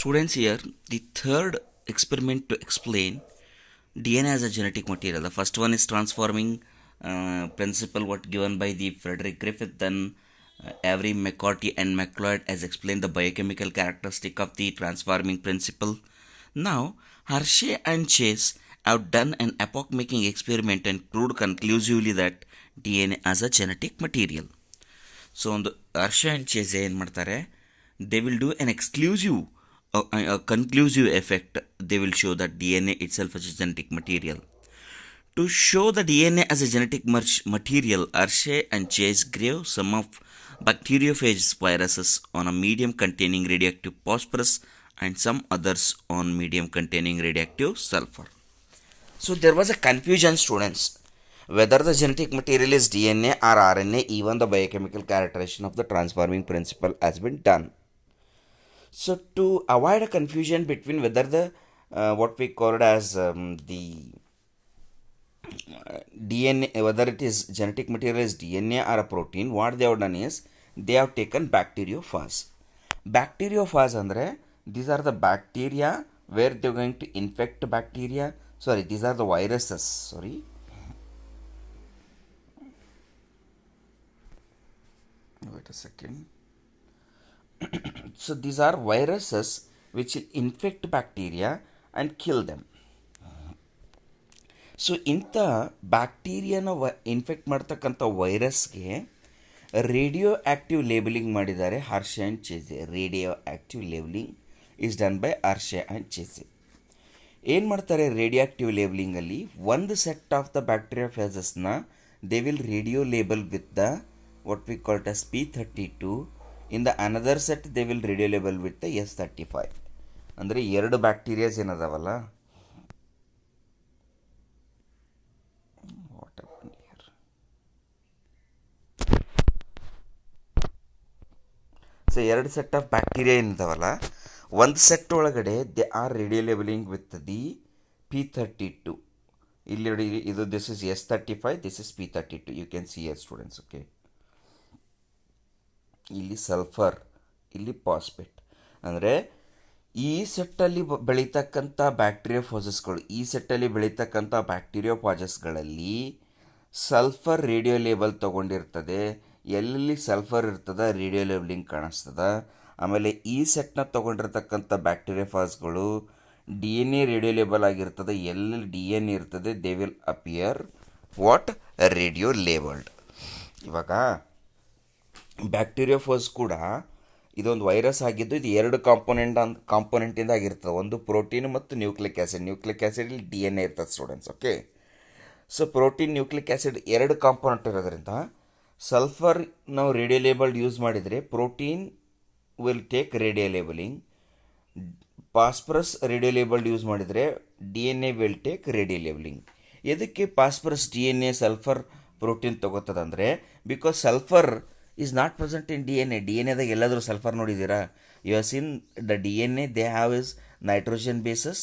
Students, here the third experiment to explain DNA as a genetic material. The first one is transforming principle, what given by the Frederick Griffith, then Avery, McCarty, and McLeod has explained the biochemical characteristic of the transforming principle. Now, Hershey and Chase have done an epoch-making experiment and proved conclusively that DNA as a genetic material. So ಒಂದು ಹರ್ಷ and chase ಏನು ಮಾಡ್ತಾರೆ, they will do N exclusive conclusive effect. They will show that D N A it self as a genetic material. To show the DNA as a genetic material, Hershey and Chase grew some of bacteriophage viruses on a medium containing radioactive phosphorus and some others on medium containing radioactive sulfur. So there was a confusion, students, whether the genetic material is DNA or RNA. Even the biochemical characterization of the transforming principle has been done. So to avoid a confusion between whether the what we call it as the DNA, whether it is genetic material is DNA or a protein, what they have done is they have taken bacteriophage. Bacteriophage andre these are the bacteria where they are going to infect bacteria. Sorry, these are the viruses. Sorry. Wait a second. So these are viruses which will infect bacteria and kill them. So ಇಂಥ ಬ್ಯಾಕ್ಟೀರಿಯಾನ infect ಮಾಡ್ತಕ್ಕಂಥ ವೈರಸ್ಗೆ radioactive labelling ಮಾಡಿದ್ದಾರೆ Hershey and Chase. Radioactive labelling is done by Hershey and Chase. ಏನು ಮಾಡ್ತಾರೆ radioactive ಲೇಬಲಿಂಗಲ್ಲಿ, ಒಂದು set of the ಬ್ಯಾಕ್ಟೀರಿಯಾಫೇಸಸ್ನ they will radio label with the what we call it as P32. In the another set they will radio label with the S35. ಅಂದರೆ ಎರಡು bacterias ಏನದಾವಲ್ಲ, what happen here, so ಎರಡು set of bacteria ಏನಿದಾವಲ್ಲ, ಒಂದು set ಒಳಗಡೆ they are radio labelling with the P32. ಇಲ್ಲಿ ನೋಡಿ, ಇದು this is S35, this is P32. You can see here students. Okay, ಇಲ್ಲಿ ಸಲ್ಫರ್, ಇಲ್ಲಿ ಫಾಸ್ಫೇಟ್. ಅಂದರೆ ಈ ಸೆಟ್ಟಲ್ಲಿ ಬೆಳೀತಕ್ಕಂಥ ಬ್ಯಾಕ್ಟೀರಿಯೋಫಾಜಸ್ಗಳು, ಈ ಸೆಟ್ಟಲ್ಲಿ ಬೆಳೀತಕ್ಕಂಥ ಬ್ಯಾಕ್ಟೀರಿಯೋಫಾಜಸ್ಗಳಲ್ಲಿ ಸಲ್ಫರ್ ರೇಡಿಯೋ ಲೇಬಲ್ ತೊಗೊಂಡಿರ್ತದೆ. ಎಲ್ಲೆಲ್ಲಿ ಸಲ್ಫರ್ ಇರ್ತದೆ ರೇಡಿಯೋ ಲೇಬಲಿಂಗ್ ಕಾಣಿಸ್ತದೆ. ಆಮೇಲೆ ಈ ಸೆಟ್ನ ತೊಗೊಂಡಿರ್ತಕ್ಕಂಥ ಬ್ಯಾಕ್ಟೀರಿಯೋಫಾಜ್ಗಳು D N A radio label ಆಗಿರ್ತದೆ. ಎಲ್ಲೆಲ್ಲಿ ಡಿ ಎನ್ ಎ ಇರ್ತದೆ they will appear what radio labelled. ಇವಾಗ ಬ್ಯಾಕ್ಟೀರಿಯೋಫಾಜ್ ಕೂಡ ಇದೊಂದು ವೈರಸ್ ಆಗಿದ್ದು, ಇದು ಎರಡು ಕಾಂಪೊನೆಂಟಿಂದ ಆಗಿರ್ತದೆ. ಒಂದು ಪ್ರೋಟೀನ್ ಮತ್ತು ನ್ಯೂಕ್ಲಿಕ್ ಆ್ಯಸಿಡ್. ನ್ಯೂಕ್ಲಿಕ್ ಆ್ಯಸಿಡಲ್ಲಿ ಡಿ ಎನ್ ಎ ಇರ್ತದೆ students. Okay, so protein nucleic acid ಎರಡು ಕಾಂಪೊನೆಂಟ್ ಇರೋದ್ರಿಂದ ಸಲ್ಫರ್ ನಾವು ರೇಡಿಯೋ ಲೇಬಲ್ಡ್ ಯೂಸ್ ಮಾಡಿದರೆ protein will take radio labelling. Phosphorus radio labelled use ಮಾಡಿದರೆ D N A will take radio labelling. ಎದಕ್ಕೆ phosphorus D N A sulphur protein ತೊಗೋತದಂದರೆ, because sulphur is not present in D N A. D N ಎದಾಗ ಎಲ್ಲಾದರೂ sulphur ನೋಡಿದ್ದೀರಾ? You have seen the D N A, they have is nitrogen bases,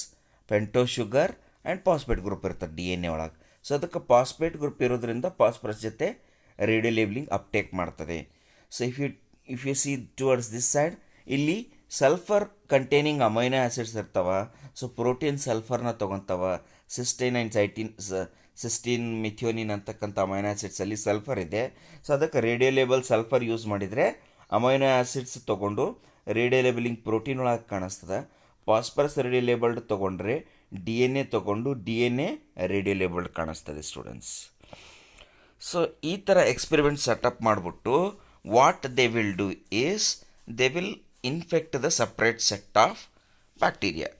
pento sugar and phosphate group ಇರ್ತದೆ D N A ಒಳಗೆ. So ಅದಕ್ಕೆ phosphate group ಇರೋದ್ರಿಂದ phosphorus ಜೊತೆ radio labelling uptake ಮಾಡ್ತದೆ. So if you see towards this side, ಇಲ್ಲಿ sulphur containing amino acids ಇರ್ತಾವ. So protein ಸಲ್ಫರ್ನ ತೊಗೊತಾವ. ಸಿಸ್ಟೈನ್ ಆ್ಯಂಡ್ ಸಿಸ್ಟೀನ್ ಮಿಥಿಯೋನಿನ್ ಅಂತಕ್ಕಂಥ ಅಮೈನೋ ಆ್ಯಸಿಡ್ಸಲ್ಲಿ ಸಲ್ಫರ್ ಇದೆ. ಸೊ ಅದಕ್ಕೆ ರೇಡಿಯೋ ಲೇಬಲ್ ಸಲ್ಫರ್ ಯೂಸ್ ಮಾಡಿದರೆ ಅಮೈನೋ ಆ್ಯಸಿಡ್ಸ್ ತೊಗೊಂಡು ರೇಡಿಯೋ ಲೇಬಲಿಂಗ್ ಪ್ರೋಟೀನ್ ಒಳಗೆ ಕಾಣಿಸ್ತದೆ. ಫಾಸ್ಫರಸ್ ರೇಡಿಯೋ ಲೇಬಲ್ಡ್ ತೊಗೊಂಡ್ರೆ ಡಿ ಎನ್ ಎ ತೊಗೊಂಡು D N A radio labelled ಕಾಣಿಸ್ತದೆ ಸ್ಟೂಡೆಂಟ್ಸ್. ಸೊ ಈ ಥರ ಎಕ್ಸ್ಪೆರಿಮೆಂಟ್ ಸೆಟಪ್ ಮಾಡಿಬಿಟ್ಟು what they will do is they will infect the separate set of bacteria.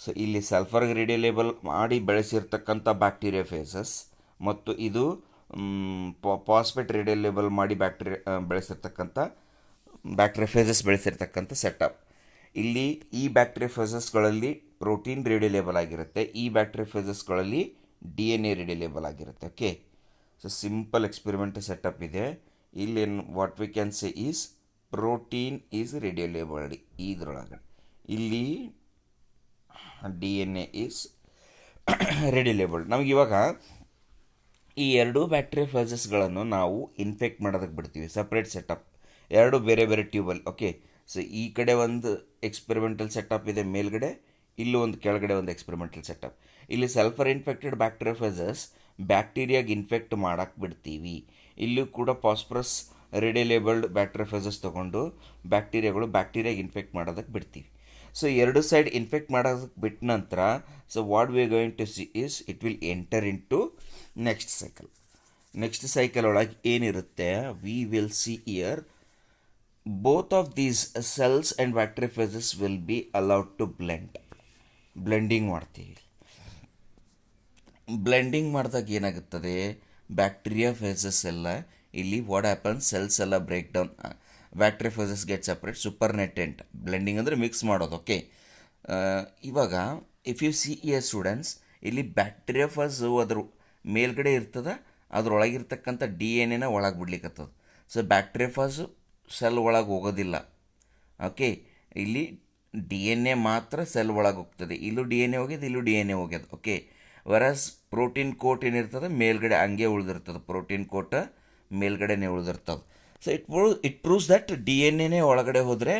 So ಇಲ್ಲಿ sulphur radio label ಮಾಡಿ ಬೆಳೆಸಿರ್ತಕ್ಕಂಥ ಬ್ಯಾಕ್ಟೀರಿಯೋಫೇಸಸ್ ಮತ್ತು ಇದು ಫಾಸ್ಫೇಟ್ ರೇಡಿಯೋ ಲೇಬಲ್ ಮಾಡಿ ಬೆಳೆಸಿರ್ತಕ್ಕಂಥ ಬ್ಯಾಕ್ಟೀರಿಯೋಫೇಸಸ್ ಬೆಳೆಸಿರ್ತಕ್ಕಂಥ ಸೆಟಪ್. ಇಲ್ಲಿ ಈ ಬ್ಯಾಕ್ಟೀರಿಯೋಫೇಸಸ್ಗಳಲ್ಲಿ ಪ್ರೋಟೀನ್ ರೇಡಿಯೋ ಲೇಬಲ್ ಆಗಿರುತ್ತೆ, ಈ ಬ್ಯಾಕ್ಟೀರಿಯೋಫೇಸಸ್ಗಳಲ್ಲಿ D N A radio label ಆಗಿರುತ್ತೆ. Okay, so simple experiment setup ಇದೆ. ಇಲ್ಲಿ what we can say is protein is radio labelled ಇದರೊಳಗಡೆ, ಇಲ್ಲಿ D N A is radio labelled. ನಮಗಿವಾಗ ಈ ಎರಡೂ ಬ್ಯಾಕ್ಟೀರಿಯೋಫೇಸಸ್ಗಳನ್ನು ನಾವು ಇನ್ಫೆಕ್ಟ್ ಮಾಡೋದಕ್ಕೆ ಬಿಡ್ತೀವಿ. ಸಪ್ರೇಟ್ ಸೆಟಪ್, ಎರಡು ಬೇರೆ ಬೇರೆ ಟ್ಯೂಬಲ್ಲಿ. ಓಕೆ, ಸೊ ಈ ಕಡೆ ಒಂದು ಎಕ್ಸ್ಪೆರಿಮೆಂಟಲ್ ಸೆಟಪ್ ಇದೆ ಮೇಲ್ಗಡೆ, ಇಲ್ಲಿ ಒಂದು ಕೆಳಗಡೆ ಒಂದು ಎಕ್ಸ್ಪೆರಿಮೆಂಟಲ್ ಸೆಟಪ್. ಇಲ್ಲಿ ಸಲ್ಫರ್ ಇನ್ಫೆಕ್ಟೆಡ್ ಬ್ಯಾಕ್ಟೀರಿಯಾಫೇಸಸ್ ಬ್ಯಾಕ್ಟೀರಿಯಾಗೆ ಇನ್ಫೆಕ್ಟ್ ಮಾಡಕ್ಕೆ ಬಿಡ್ತೀವಿ. ಇಲ್ಲೂ ಕೂಡ ಫಾಸ್ಫರಸ್ ರೇಡಿಯಲೇಬಲ್ಡ್ ಬ್ಯಾಕ್ಟೀರಿಯಾಫೇಸಸ್ ತೊಗೊಂಡು ಬ್ಯಾಕ್ಟೀರಿಯಾಗೆ ಇನ್ಫೆಕ್ಟ್ ಮಾಡೋದಕ್ಕೆ ಬಿಡ್ತೀವಿ. ಸೊ ಎರಡು ಸೈಡ್ ಇನ್ಫೆಕ್ಟ್ ಮಾಡೋದಕ್ಕೆ ಬಿಟ್ಟ ನಂತರ so what we are going to see is it will enter into next cycle. Next cycle ಒಳಗೆ ಏನಿರುತ್ತೆ, we will see here both of these cells and bacteriophages will be allowed to blend. Blending ಮಾಡ್ತೀವಿ. Blending ಮಾಡಿದಾಗ ಏನಾಗುತ್ತದೆ, bacteriophages ಎಲ್ಲ ಇಲ್ಲಿ what happen, cells ಎಲ್ಲ break down, bacteriophages get separate, supernatant. Blending ಅಂದರೆ mix ಮಾಡೋದು. ಓಕೆ, ಇವಾಗ if you see here students, ಇಲ್ಲಿ ಬ್ಯಾಕ್ಟೀರಿಯಾಫೇಸು ಅದ್ರ ಮೇಲ್ಗಡೆ ಇರ್ತದೆ, ಅದ್ರೊಳಗಿರ್ತಕ್ಕಂಥ DNA ಒಳಗೆ ಬಿಡ್ಲಿಕ್ಕತ್ತದ. ಸೊ ಬ್ಯಾಕ್ಟೀರಿಯಾಫೇಸು ಸೆಲ್ ಒಳಗೆ ಹೋಗೋದಿಲ್ಲ. ಓಕೆ, ಇಲ್ಲಿ DNA ಮಾತ್ರ ಸೆಲ್ ಒಳಗೆ ಹೋಗ್ತದೆ. ಇಲ್ಲೂ DNA ಹೋಗ್ಯದ, ಇಲ್ಲೂ DNA ಹೋಗ್ಯದ. ಓಕೆ, ವರಸ್ ಪ್ರೋಟೀನ್ ಕೋಟ್ ಏನಿರ್ತದೆ ಮೇಲ್ಗಡೆ ಹಂಗೆ ಉಳಿದಿರ್ತದೆ, ಪ್ರೋಟೀನ್ ಕೋಟ ಮೇಲ್ಗಡೆನೇ ಉಳಿದಿರ್ತದೆ. So it proves that DNA ಒಳಗಡೆ ಹೋದರೆ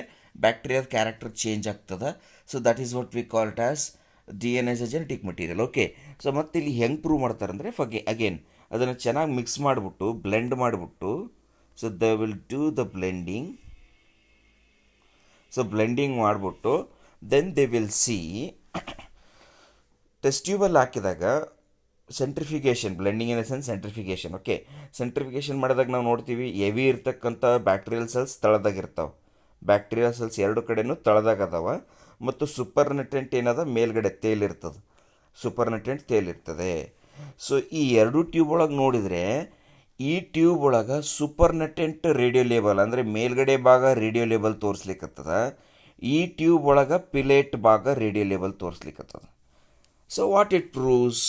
ಬ್ಯಾಕ್ಟೀರಿಯಾದ ಕ್ಯಾರೆಕ್ಟರ್ ಚೇಂಜ್ ಆಗ್ತದೆ. So that is what we call it as DNA as a genetic material. Okay, so ಮತ್ತು ಇಲ್ಲಿ ಹೆಂಗೆ ಪ್ರೂವ್ ಮಾಡ್ತಾರೆ ಅಂದರೆ ಅಗೇನ್ ಅದನ್ನು ಚೆನ್ನಾಗಿ ಮಿಕ್ಸ್ ಮಾಡಿಬಿಟ್ಟು ಬ್ಲೆಂಡ್ ಮಾಡಿಬಿಟ್ಟು, so they will do the blending. So blending ಮಾಡಿಬಿಟ್ಟು then they will see test ಟ್ಯೂಬಲ್ಲಿ ಹಾಕಿದಾಗ centrifugation, blending in the sense centrifugation. Okay, centrifugation ಮಾಡಿದಾಗ ನಾವು ನೋಡ್ತೀವಿ ಹೆವಿ ಇರ್ತಕ್ಕಂಥ ಬ್ಯಾಕ್ಟೀರಿಯಲ್ ಸೆಲ್ಸ್ ತಳದಾಗಿರ್ತಾವೆ. ಬ್ಯಾಕ್ಟೀರಿಯಲ್ ಸೆಲ್ಸ್ ಎರಡು ಕಡೆನೂ ತಳದಾಗದಾವ, ಮತ್ತು ಸೂಪರ್ನೆಟೆಂಟ್ ಏನದ ಮೇಲ್ಗಡೆ ತೇಲಿರ್ತದೆ, ಸೂಪರ್ನೆಟೆಂಟ್ ತೇಲಿರ್ತದೆ. ಸೊ ಈ ಎರಡು ಟ್ಯೂಬ್ ಒಳಗೆ ನೋಡಿದರೆ ಈ ಟ್ಯೂಬ್ ಒಳಗೆ ಸೂಪರ್ನೆಟೆಂಟ್ ರೇಡಿಯೋ ಲೇಬಲ್ ಅಂದರೆ ಮೇಲ್ಗಡೆ ಭಾಗ ರೇಡಿಯೋ ಲೇಬಲ್ ತೋರಿಸ್ಲಿಕ್ಕತ್ತದ, ಈ ಟ್ಯೂಬ್ ಒಳಗೆ ಪಿಲೇಟ್ ಭಾಗ ರೇಡಿಯೋ ಲೇಬಲ್ ತೋರಿಸ್ಲಿಕ್ಕತ್ತದ. So what it proves,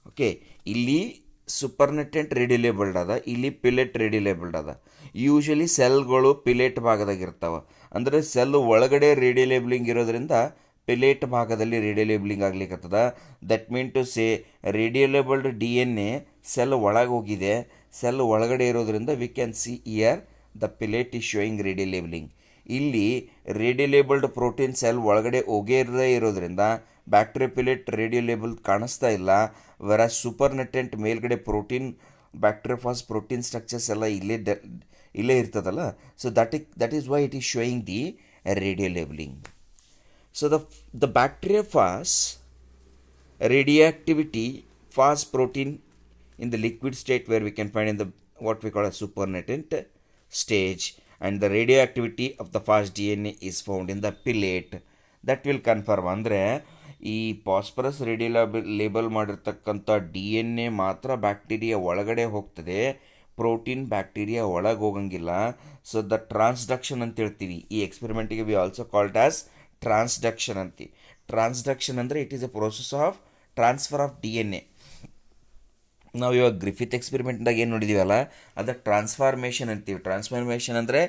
okay, ಇಲ್ಲಿ ಸೂಪರ್ನೆಟೆಂಟ್ ರೇಡಿಯೋ ಲೇಬಲ್ಡ್ ಅದ, ಇಲ್ಲಿ ಪಿಲೇಟ್ ರೇಡಿಯೋ ಲೇಬಲ್ಡ್ ಅದ. ಯೂಶಲಿ ಸೆಲ್ಗಳು ಪಿಲೇಟ್ ಭಾಗದಾಗ ಇರ್ತಾವೆ, ಅಂದರೆ ಸೆಲ್ ಒಳಗಡೆ ರೇಡಿಯೋ ಲೇಬಲಿಂಗ್ ಇರೋದ್ರಿಂದ ಪಿಲೇಟ್ ಭಾಗದಲ್ಲಿ ರೇಡಿಯೋ ಲೇಬಲಿಂಗ್ ಆಗ್ಲಿಕ್ಕತ್ತದ. That mean to say radio labelled DNA cell ಒಳಗೆ ಹೋಗಿದೆ, ಸೆಲ್ ಒಳಗಡೆ ಇರೋದ್ರಿಂದ we can see here the pellet is showing radio labelling. ಇಲ್ಲಿ ರೇಡಿಯೋ ಲೇಬಲ್ಡ್ ಪ್ರೋಟೀನ್ ಸೆಲ್ ಒಳಗಡೆ ಹೋಗೇ ಇರೋದ್ರಿಂದ ಬ್ಯಾಕ್ಟೀರಿಯೋಪಿಲೇಟ್ ರೇಡಿಯೋ ಲೇಬಲ್ ಕಾಣಿಸ್ತಾ ಇಲ್ಲ. ವರ ಸೂಪರ್ನೆಟೆಂಟ್ ಮೇಲ್ಗಡೆ ಪ್ರೋಟೀನ್ ಬ್ಯಾಕ್ಟೀರಿಯೋಫಾಸ್ ಪ್ರೋಟೀನ್ ಸ್ಟ್ರಕ್ಚರ್ಸ್ ಎಲ್ಲ ಇಲ್ಲೇ ಇರ್ತದಲ್ಲ. So that is why it is showing the radio labelling. So the bacteriophage radioactivity phase protein in the liquid state where we can find in the what we call a supernatant stage, and the radioactivity of the phage DNA is found in the pellet. That will confirm ಅಂದರೆ ಈ phosphorus radio label ಮಾಡಿರ್ತಕ್ಕಂಥ DNA ಮಾತ್ರ bacteria ಒಳಗಡೆ ಹೋಗ್ತದೆ, protein bacteria ಒಳಗೆ ಹೋಗಂಗಿಲ್ಲ. So the transduction ಅಂತ ಹೇಳ್ತೀವಿ. ಈ ಎಕ್ಸ್ಪೆರಿಮೆಂಟಿಗೆ we also called as transduction ಅಂತೀವಿ. ಟ್ರಾನ್ಸ್ಡಕ್ಷನ್ ಅಂದರೆ it is a process of transfer of DNA. ನಾವು ಇವಾಗ ಗ್ರಿಫಿತ್ ಎಕ್ಸ್ಪೆರಿಮೆಂಟ್ದಾಗ ಏನು ನೋಡಿದ್ದೀವಲ್ಲ ಅದು ಟ್ರಾನ್ಸ್ಫಾರ್ಮೇಷನ್ ಅಂತೀವಿ. ಟ್ರಾನ್ಸ್ಫಾರ್ಮೇಷನ್ ಅಂದರೆ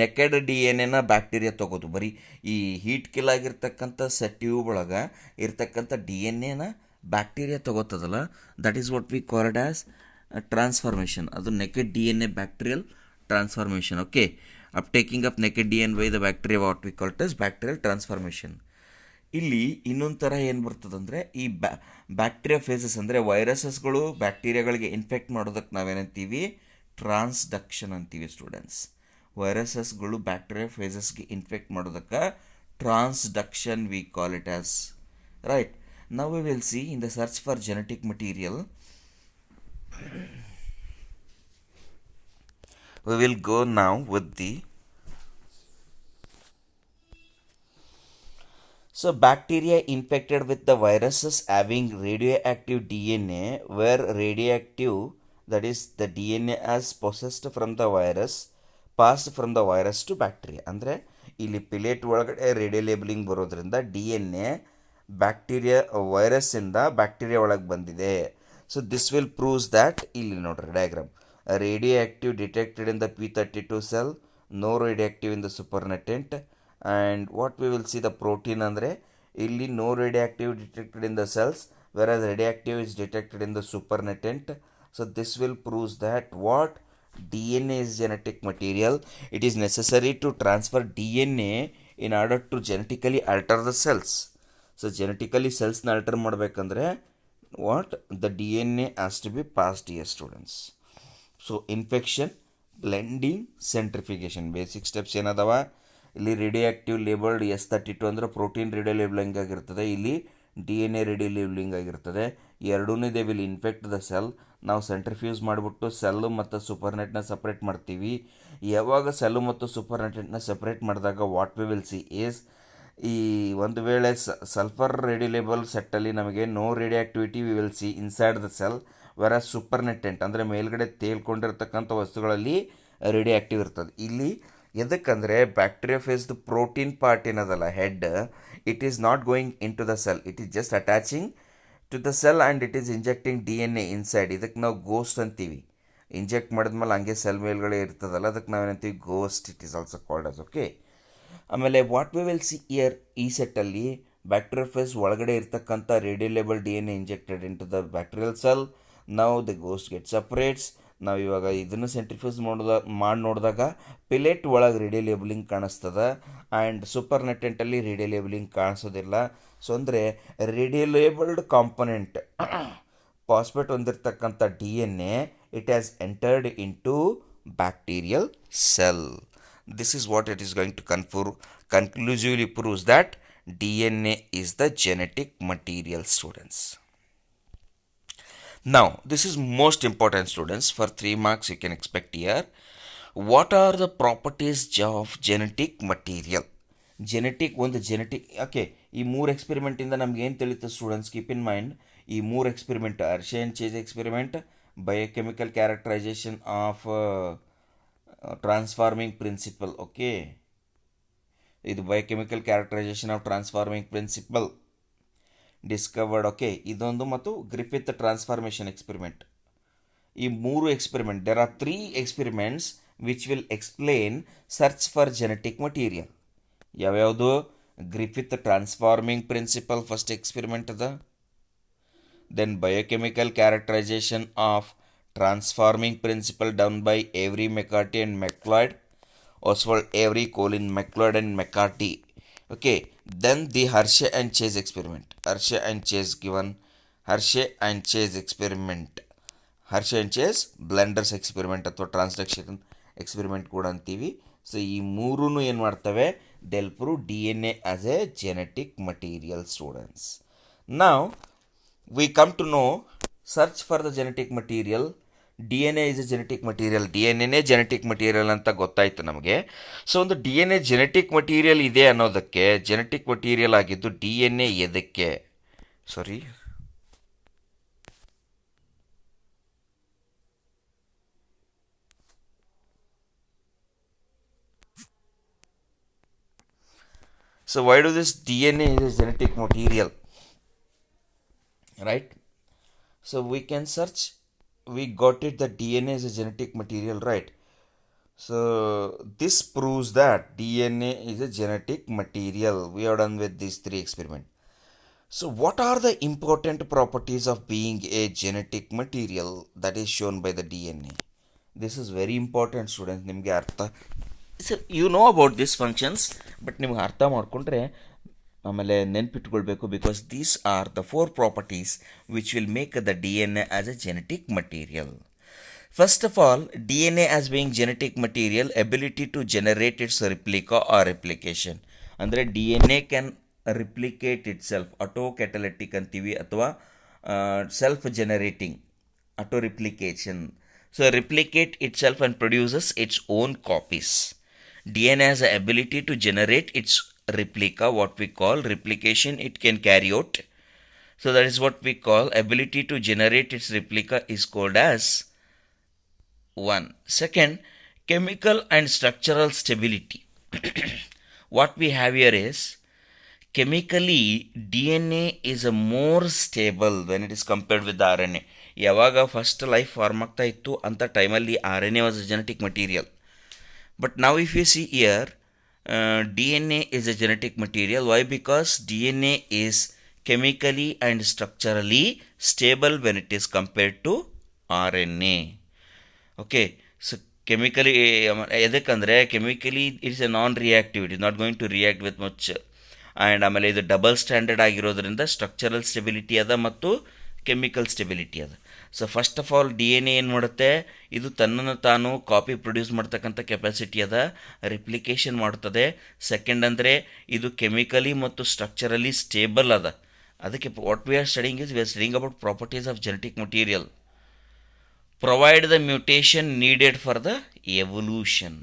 ನೆಕೆಡ್ DNA ಬ್ಯಾಕ್ಟೀರಿಯಾ ತೊಗೋದು, ಬರೀ ಈ ಹೀಟ್ ಕಿಲ್ ಆಗಿರ್ತಕ್ಕಂಥ ಟ್ಯೂಬ್ ಒಳಗೆ ಇರ್ತಕ್ಕಂಥ DNA ಬ್ಯಾಕ್ಟೀರಿಯಾ ತೊಗೋತದಲ್ಲ, that is what we called as transformation. ಅದು naked DNA bacterial transformation. Okay, uptaking of naked DNA by the bacteria, what we call it as bacterial transformation. ಇಲ್ಲಿ ಇನ್ನೊಂದು ಥರ ಏನು ಬರ್ತದಂದರೆ ಈ ಬ್ಯಾಕ್ಟೀರಿಯಾಫೇಸಸ್ ಅಂದರೆ ವೈರಸಸ್ಗಳು ಬ್ಯಾಕ್ಟೀರಿಯಾಗಳಿಗೆ ಇನ್ಫೆಕ್ಟ್ ಮಾಡೋದಕ್ಕೆ ನಾವೇನಂತೀವಿ, ಟ್ರಾನ್ಸ್ಡಕ್ಷನ್ ಅಂತೀವಿ ಸ್ಟೂಡೆಂಟ್ಸ್. ವೈರಸಸ್ಗಳು ಬ್ಯಾಕ್ಟೀರಿಯಾಫೇಸಸ್ಗೆ ಇನ್ಫೆಕ್ಟ್ ಮಾಡೋದಕ್ಕೆ transduction V call it as. Right, now we will C in the search for genetic material. We will go now with the bacteria infected with the viruses having radioactive DNA, where radioactive, that is the DNA as possessed from the virus, passed from the virus to bacteria. ಅಂದರೆ ಇಲ್ಲಿ Pilate ಒಳಗಡೆ radio labelling ಬರೋದ್ರಿಂದ DNA bacteria ವೈರಸ್ಸಿಂದ bacteria ಒಳಗೆ ಬಂದಿದೆ. So this will proves that, ಇಲ್ಲಿ ನೋಡ್ರಿ diagram, radioactive detected in the P32 cell, no radioactive in the supernatant. And what we will see the protein andre illi no radioactive detected in the cells, whereas radioactive is detected in the supernatant. So this will proves that what DNA is genetic material. It is necessary to transfer DNA in order to genetically alter the cells. So genetically cells na alter ಮಾಡಬೇಕಂದ್ರೆ what the DNA has to be passed here, students. So infection, blending, centrifugation, basic steps ಏನದವ. ಇಲ್ಲಿ ರೇಡಿಯೋಆಕ್ಟಿವ್ labelled S32 ಅಂದರೆ protein radio labelling ಆಗಿರ್ತದೆ. ಇಲ್ಲಿ DNA radio labelling ಆಗಿರ್ತದೆ. ಎರಡೂ they will infect the cell. ನಾವು centrifuge ಮಾಡಿಬಿಟ್ಟು cell ಮತ್ತು ಸೂಪರ್ನೆಟ್ನ ಸಪ್ರೇಟ್ ಮಾಡ್ತೀವಿ. ಯಾವಾಗ ಸೆಲ್ಲು ಮತ್ತು ಸೂಪರ್ನೆಟ್ನ ಸಪ್ರೇಟ್ ಮಾಡಿದಾಗ what we will see is, ಈ ಒಂದು ವೇಳೆ ಸಲ್ಫರ್ ರೇಡಿಯೋಲೇಬಲ್ ಸೆಟ್ಟಲ್ಲಿ ನಮಗೆ no radioactivity we will see inside the cell, where supernatant ಅಂದರೆ ಮೇಲ್ಗಡೆ ತೇಲ್ಕೊಂಡಿರ್ತಕ್ಕಂಥ ವಸ್ತುಗಳಲ್ಲಿ ರೇಡಿಯೋ ಆಕ್ಟಿವ್ ಇರ್ತದೆ. ಇಲ್ಲಿ ಎದಕ್ಕಂದರೆ ಬ್ಯಾಕ್ಟೀರಿಯೋಫೇಸ್ದು ಪ್ರೋಟೀನ್ ಪಾರ್ಟ್ ಏನದಲ್ಲ head, it is not going into the cell, it is just attaching to the cell and it is injecting DNA inside. ಇದಕ್ಕೆ ನಾವು ಗೋಸ್ಟ್ ಅಂತೀವಿ. ಇಂಜೆಕ್ಟ್ ಮಾಡಿದ್ಮೇಲೆ ಹಂಗೆ ಸೆಲ್ ಮೇಲ್ಗಡೆ ಇರ್ತದಲ್ಲ, ಅದಕ್ಕೆ ನಾವೇನಂತೀವಿ ghost. It is also called as. Okay, ಆಮೇಲೆ what we will see here, ಈ ಸೆಟ್ಟಲ್ಲಿ ಬ್ಯಾಕ್ಟೀರಿಯೋಫೇಸ್ ಒಳಗಡೆ ಇರ್ತಕ್ಕಂಥ radiolabel DNA injected into the bacterial cell. ನಾವು ದ ಗೋಸ್ಟ್ ಗೆಟ್ ಸಪ್ರೇಟ್ಸ್. ನಾವು ಇವಾಗ ಇದನ್ನು ಸೆಂಟ್ರಿಫ್ಯೂಸ್ ಮಾಡಿ ನೋಡಿದಾಗ ಪಿಲೆಟ್ ಒಳಗೆ ರೇಡಿಯೋ ಲೇಬಲಿಂಗ್ ಕಾಣಿಸ್ತದೆ ಆ್ಯಂಡ್ ಸೂಪರ್ ನೆಟೆಂಟಲ್ಲಿ ರೇಡಿಯೋ ಲೇಬಲಿಂಗ್ ಕಾಣಿಸೋದಿಲ್ಲ. ಸೊ ಅಂದರೆ ರೇಡಿಯೋ ಲೇಬಲ್ಡ್ ಕಾಂಪೊನೆಂಟ್ ಪಾಸ್ಪೇಟ್ ಹೊಂದಿರತಕ್ಕಂಥ DNA it has entered into bacterial cell. This is what it is going to conclusively proves that DNA is the genetic material, students. Now, this is most important, students. For 3 marks you can expect here. What are the properties of genetic material? Genetic, okay, ಈ 3 ಎಕ್ಸ್ಪೆರಿಮೆಂಟಿಂದ ನಮ್ಗೆ ಏನು ತಿಳಿಯುತ್ತೆ students? Keep in mind, ಈ 3 experiment, Hershey and Chase experiment, biochemical characterisation of transforming principle. Okay, ಇದು biochemical characterisation of transforming principle discovered. Okay, ಇದೊಂದು ಮತ್ತು Griffith transformation experiment. ಈ 3 experiment, there are 3 experiments which will explain search for genetic material. ಯಾವ್ಯಾವುದು? Griffith transforming principle first experiment ಅದ, then biochemical characterisation of transforming principle done by Avery, McCarty and McLeod, Oswald Avery, Colin McLeod and McCarty. Okay, then the Hershey and Chase experiment. Hershey and Chase experiment. Hershey and Chase blenders experiment ಅಥವಾ transduction experiment ಕೂಡ ಅಂತೀವಿ. So ಈ ಮೂರೂ ಏನು ಮಾಡ್ತವೆ? they'll prove DNA as a genetic material, students. Now we come to know search for the genetic material. DNA is a genetic material. DNAನೇ genetic material ಅಂತ ಗೊತ್ತಾಯ್ತು ನಮಗೆ. ಸೊ ಒಂದು DNA ಜೆನೆಟಿಕ್ ಮಟೀರಿಯಲ್ ಇದೆ ಅನ್ನೋದಕ್ಕೆ, ಜೆನೆಟಿಕ್ ಮಟೀರಿಯಲ್ ಆಗಿದ್ದು DNA ಎದಕ್ಕೆ? ಸಾರಿ, so why do this DNA is a genetic material, right? So we can search, we got it that DNA is a genetic material, right? So this proves that DNA is a genetic material. We are done with these 3 experiments. So what are the important properties of being a genetic material that is shown by the DNA? This is very important, students. ನಿಮಗೆ ಅರ್ಥ, you know about these functions, but ನಿಮ್ಗೆ ಅರ್ಥ ಮಾಡ್ಕೊಂಡ್ರೆ ಆಮೇಲೆ ನೆನ್ಪಿಟ್ಕೊಳ್ಬೇಕು. Because these are the 4 properties which will make the DNA as a genetic material. First of all, DNA as being genetic material, ability to generate its replica or replication. ಅಂದರೆ DNA can replicate itself, autocatalytic ಅಂತೀವಿ, ಅಥವಾ self generating, auto replication. So replicate itself and produces its own copies. DNA has the ability to generate its replica, what we call replication, it can carry out. So that is what we call ability to generate its replica is called as 1. Second, chemical and structural stability. What we have here is, chemically DNA is a more stable when it is compared with the RNA. ಯಾವಾಗ first life form ಆಗ್ತಾ ಇತ್ತು ಅಂಥ ಟೈಮಲ್ಲಿ RNA was a genetic material. But now if you see here, DNA is a genetic material. Why? Because DNA is chemically and structurally stable when it is compared to RNA. Okay, so chemically ಎದಕ್ಕಂದರೆ chemically it's a non reactive, it is not going to react with much. And ಆಮೇಲೆ ಇದು double standard ಆಗಿರೋದ್ರಿಂದ structural stability ಅದ ಮತ್ತು chemical stability ಅದ. So first of all DNA ಏನು ಮಾಡುತ್ತೆ, ಇದು ತನ್ನನ್ನು ತಾನು ಕಾಪಿ ಪ್ರೊಡ್ಯೂಸ್ ಮಾಡ್ತಕ್ಕಂಥ ಕೆಪಾಸಿಟಿ ಅದ, ರಿಪ್ಲಿಕೇಶನ್ ಮಾಡ್ತದೆ. ಸೆಕೆಂಡ್ ಅಂದರೆ ಇದು ಕೆಮಿಕಲಿ ಮತ್ತು ಸ್ಟ್ರಕ್ಚರಲಿ ಸ್ಟೇಬಲ್ ಅದ. ಅದಕ್ಕೆ what we are studying is we are studying about properties of genetic material. Provide the mutation needed for the evolution.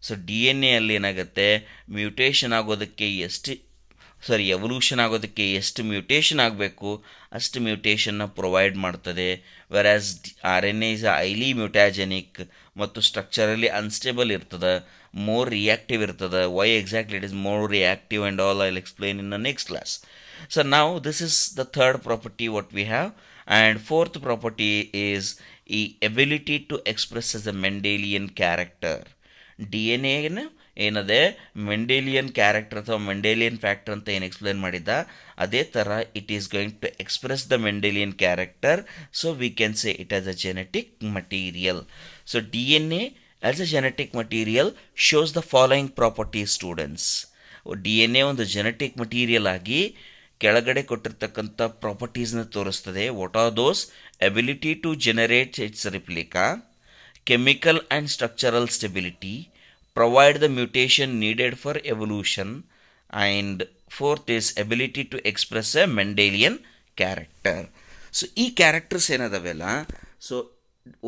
So DNA ಅಲ್ಲಿ ಏನಾಗುತ್ತೆ, ಮ್ಯೂಟೇಷನ್ ಆಗೋದಕ್ಕೆ ಎವಲ್ಯೂಷನ್ ಆಗೋದಕ್ಕೆ ಎಷ್ಟು ಮ್ಯೂಟೇಷನ್ ಆಗಬೇಕು ಅಷ್ಟು ಮ್ಯೂಟೇಷನ್ನ ಪ್ರೊವೈಡ್ ಮಾಡ್ತದೆ. Whereas RNA is highly mutagenic ಮತ್ತು ಸ್ಟ್ರಕ್ಚರಲಿ ಅನ್ಸ್ಟೇಬಲ್ ಇರ್ತದೆ, ಮೋರ್ ರಿಯಾಕ್ಟಿವ್ ಇರ್ತದೆ. Why exactly it is more reactive and all I will explain in the next class. So ನಾವು this is the third property what we have. And fourth property is ಈ ability to express as a Mendelian character. DNA ಏನದೆ Mendelian character ಅಥವಾ Mendelian factor ಅಂತ ಏನು explain ಮಾಡಿದ್ದ, ಅದೇ ಥರ it is going to express the Mendelian character. So we can say it as a genetic material. So DNA as a genetic material shows the following properties students. DNA ಒಂದು genetic material ಆಗಿ ಕೆಳಗಡೆ ಕೊಟ್ಟಿರ್ತಕ್ಕಂಥ ಪ್ರಾಪರ್ಟೀಸ್ನ ತೋರಿಸ್ತದೆ. What are those? Ability to generate its replica, chemical and structural stability, provide the mutation needed for evolution, and fourth is ability to express a Mendelian character. So ಈ characters ಏನದವೆಲ್ಲ, so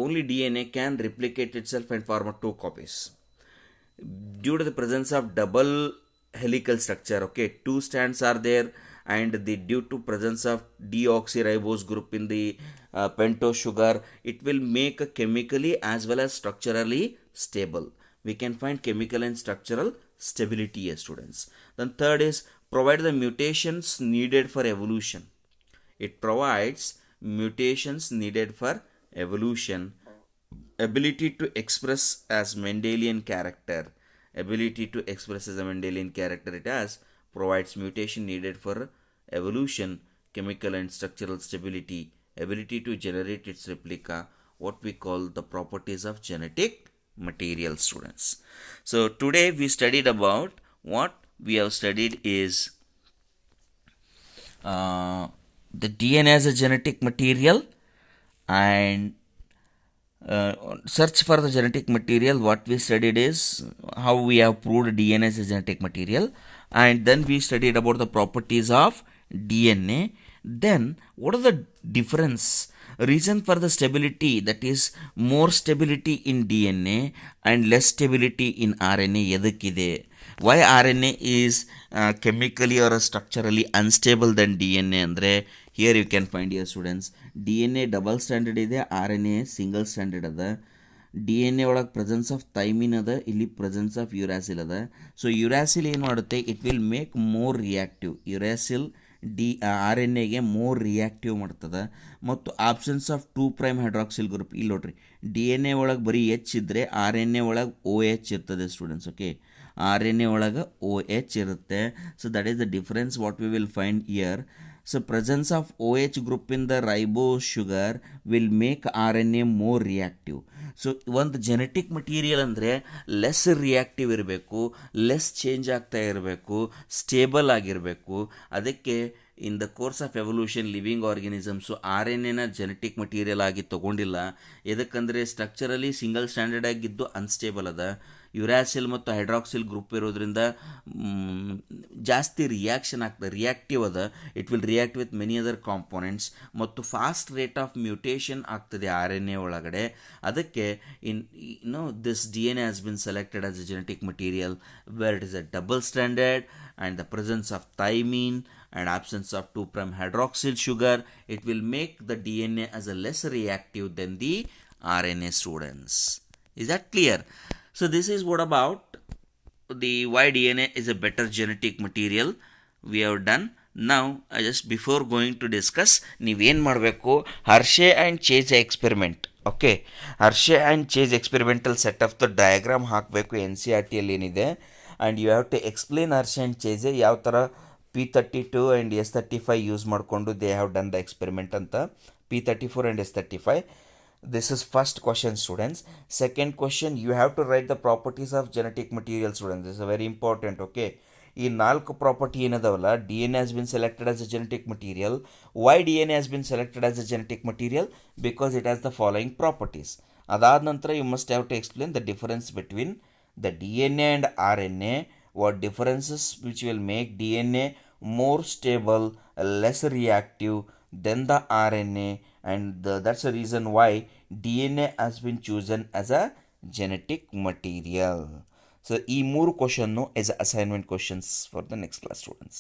only DNA can replicate itself and form 2 copies due to the presence of double helical structure. Okay, 2 strands are there, and due to presence of deoxyribose group in the pentose sugar, it will make a chemically as well as structurally stable. We can find chemical and structural stability as students. Then third is provide the mutations needed for evolution. It provides mutations needed for evolution. Ability to express as Mendelian character. Ability to express as a Mendelian character it has. Provides mutation needed for evolution, chemical and structural stability, ability to generate its replica, what we call the properties of genetic material, students. So today we studied about what we have studied is the DNA as a genetic material, and search for the genetic material. What we studied is how we have proved DNA as a genetic material, and then we studied about the properties of DNA. Then what are the difference, reason for the stability, that is more stability in DNA and less stability in RNA ಎದಕ್ಕಿದೆ? Why RNA is chemically or structurally unstable than DNA ಅಂದರೆ, here you can find here students, DNA double standard ಇದೆ, RNA single standard ಅದ. DNA ಒಳಗೆ presence of thymine ಅದ, ಇಲ್ಲಿ presence of uracil ಅದ. So uracil ಏನು ಮಾಡುತ್ತೆ, it will make more reactive. Uracil RNAಗೆ ಮೋರ್ ರಿಯಾಕ್ಟಿವ್ ಮಾಡ್ತದೆ. ಮತ್ತು ಆಬ್ಸೆನ್ಸ್ ಆಫ್ 2' ಹೈಡ್ರಾಕ್ಸಿಲ್ ಗ್ರೂಪ್. ಇಲ್ಲಿ ನೋಡ್ರಿ, DNA ಒಳಗೆ ಬರೀ H ಇದ್ದರೆ RNA ಒಳಗೆ OH ಇರ್ತದೆ ಸ್ಟೂಡೆಂಟ್ಸ್. ಓಕೆ, RNA ಒಳಗೆ OH ಇರುತ್ತೆ. So that is the difference what we will find here. So presence of OH group in the ribose sugar will make RNA more reactive. So ಒಂದು genetic material ಅಂದರೆ less reactive ಇರಬೇಕು, less change ಆಗ್ತಾ ಇರಬೇಕು, stable ಆಗಿರಬೇಕು. ಅದಕ್ಕೆ in the course of evolution living organisms RNAನ genetic material ಆಗಿ ತೊಗೊಂಡಿಲ್ಲ. ಎದಕ್ಕಂದರೆ ಸ್ಟ್ರಕ್ಚರಲಿ ಸಿಂಗಲ್ ಸ್ಟ್ಯಾಂಡರ್ಡ್ ಆಗಿದ್ದು ಅನ್ಸ್ಟೇಬಲ್ ಅದ. ಯುರಾಸಿಲ್ ಮತ್ತು ಹೈಡ್ರಾಕ್ಸಿಲ್ ಗ್ರೂಪ್ ಇರೋದ್ರಿಂದ ಜಾಸ್ತಿ ರಿಯಾಕ್ಷನ್ ಆಗ್ತದೆ, ರಿಯಾಕ್ಟಿವ್ ಅದ. It will react with many other components ಮತ್ತು ಫಾಸ್ಟ್ ರೇಟ್ ಆಫ್ ಮ್ಯೂಟೇಷನ್ ಆಗ್ತದೆ RNA ಒಳಗಡೆ. ಅದಕ್ಕೆ this DNA has been selected as a genetic material where it is a double standard and the presence of thymine and absence of 2' hydroxyl sugar. It will make the DNA as a less reactive than the RNA, students. Is that clear? So this is what about the why DNA is a better genetic material we have done. Now just before going to discuss, ನೀವೇನು ಮಾಡಬೇಕು, Hershey and Chase experiment. Okay, Hershey and Chase experimental set of the diagram ಹಾಕಬೇಕು NCERTಯಲ್ಲಿ ಏನಿದೆ. And you have to explain Hershey and ಚೇಜೆ ಯಾವ ಥರ P32 and S35 use ಮಾಡಿಕೊಂಡು they have done the experiment ಅಂತ. P34 and S35 This is first question, students. Second question, you have to write the properties of genetic material, students. This is very important. Okay, ಈ ನಾಲ್ಕು property ಏನದವಲ್ಲ, D N A has been selected as a genetic material. Why D N A has been selected as a genetic material? Because it has the following properties. ಅದಾದ ನಂತರ you must have to explain the difference between the D N A and R N A, what differences which will make DNA more stable, less reactive than the RNA, and that's the reason why DNA has been chosen as a genetic material. So ಈ ಮೂರು question is assignment questions for the next class, students.